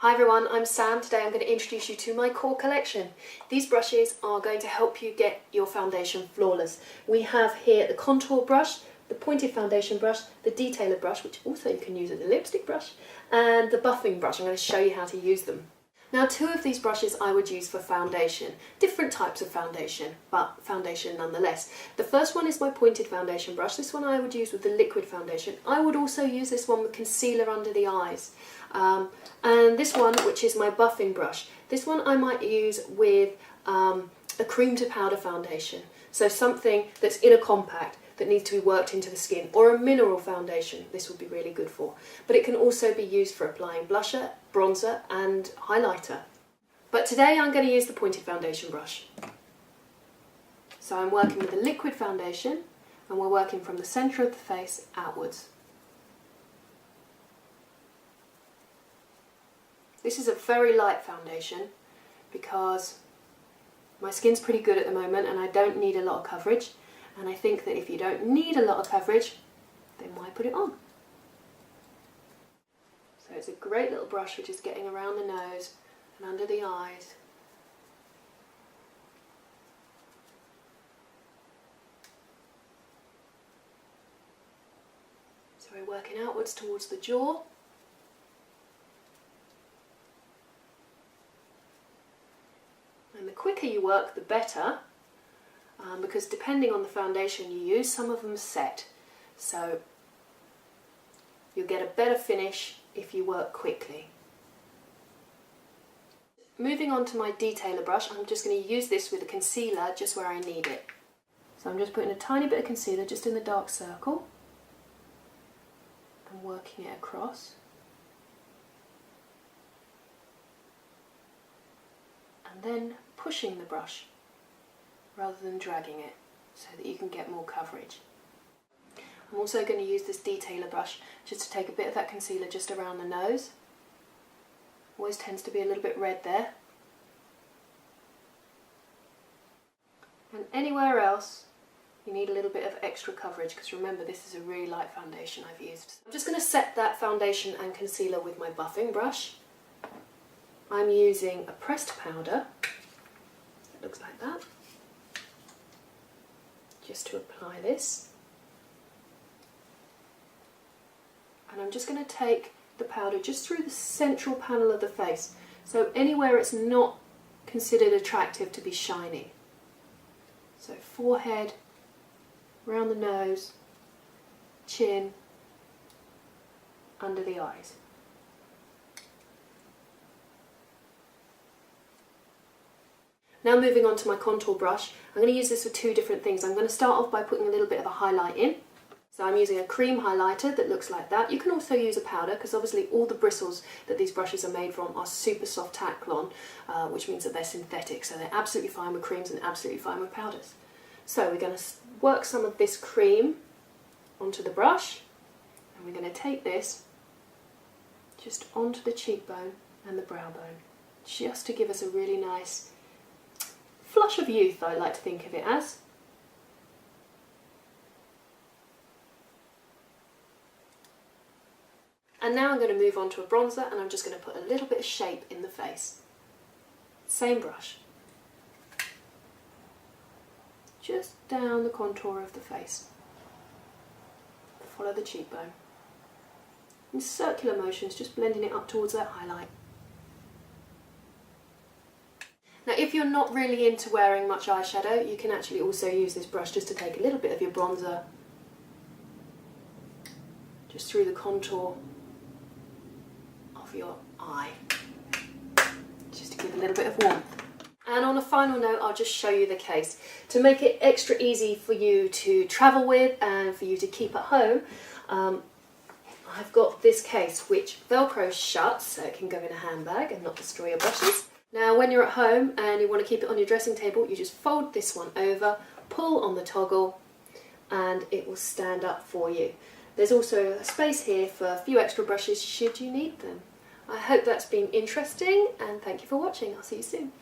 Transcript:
Hi everyone, I'm Sam. Today I'm going to introduce you to my core collection. These brushes are going to help you get your foundation flawless. We have here the contour brush, the pointed foundation brush, the detailer brush, which also you can use as a lipstick brush, and the buffing brush. I'm going to show you how to use them. Now, two of these brushes I would use for foundation. Different types of foundation, but foundation nonetheless. The first one is my pointed foundation brush. This one I would use with the liquid foundation. I would also use this one with concealer under the eyes. And this one, which is my buffing brush, this one I might use with a cream to powder foundation. So something that's in a compact that needs to be worked into the skin, or a mineral foundation, this would be really good for. But it can also be used for applying blusher, bronzer and highlighter. But today I'm going to use the pointed foundation brush. So I'm working with a liquid foundation and we're working from the centre of the face outwards. This is a very light foundation because my skin's pretty good at the moment and I don't need a lot of coverage. And I think that if you don't need a lot of coverage, then why put it on? So it's a great little brush for just getting around the nose and under the eyes. So we're working outwards towards the jaw. And the quicker you work, the better. Because depending on the foundation you use, some of them set. So you'll get a better finish if you work quickly. Moving on to my detailer brush, I'm just going to use this with a concealer just where I need it. So I'm just putting a tiny bit of concealer just in the dark circle and working it across. And then pushing the brush rather than dragging it, so that you can get more coverage. I'm also going to use this detailer brush just to take a bit of that concealer just around the nose. Always tends to be a little bit red there. And anywhere else you need a little bit of extra coverage, because remember, this is a really light foundation I've used. I'm just going to set that foundation and concealer with my buffing brush. I'm using a pressed powder. It looks like that. Just to apply this. And I'm just going to take the powder just through the central panel of the face, so anywhere it's not considered attractive to be shiny. So forehead, around the nose, chin, under the eyes. Now moving on to my contour brush, I'm going to use this for two different things. I'm going to start off by putting a little bit of a highlight in. So I'm using a cream highlighter that looks like that. You can also use a powder, because obviously all the bristles that these brushes are made from are super soft Taklon, which means that they're synthetic. So they're absolutely fine with creams and absolutely fine with powders. So we're going to work some of this cream onto the brush, and we're going to take this just onto the cheekbone and the brow bone, just to give us a really nice flush of youth, I like to think of it as. And now I'm going to move on to a bronzer, and I'm just going to put a little bit of shape in the face. Same brush. Just down the contour of the face. Follow the cheekbone. In circular motions, just blending it up towards that highlight. Now, if you're not really into wearing much eyeshadow, you can actually also use this brush just to take a little bit of your bronzer just through the contour of your eye, just to give a little bit of warmth. And on a final note, I'll just show you the case. To make it extra easy for you to travel with and for you to keep at home, I've got this case which velcros shut so it can go in a handbag and not destroy your brushes. Now, when you're at home and you want to keep it on your dressing table, you just fold this one over, pull on the toggle, and it will stand up for you. There's also a space here for a few extra brushes should you need them. I hope that's been interesting, and thank you for watching. I'll see you soon.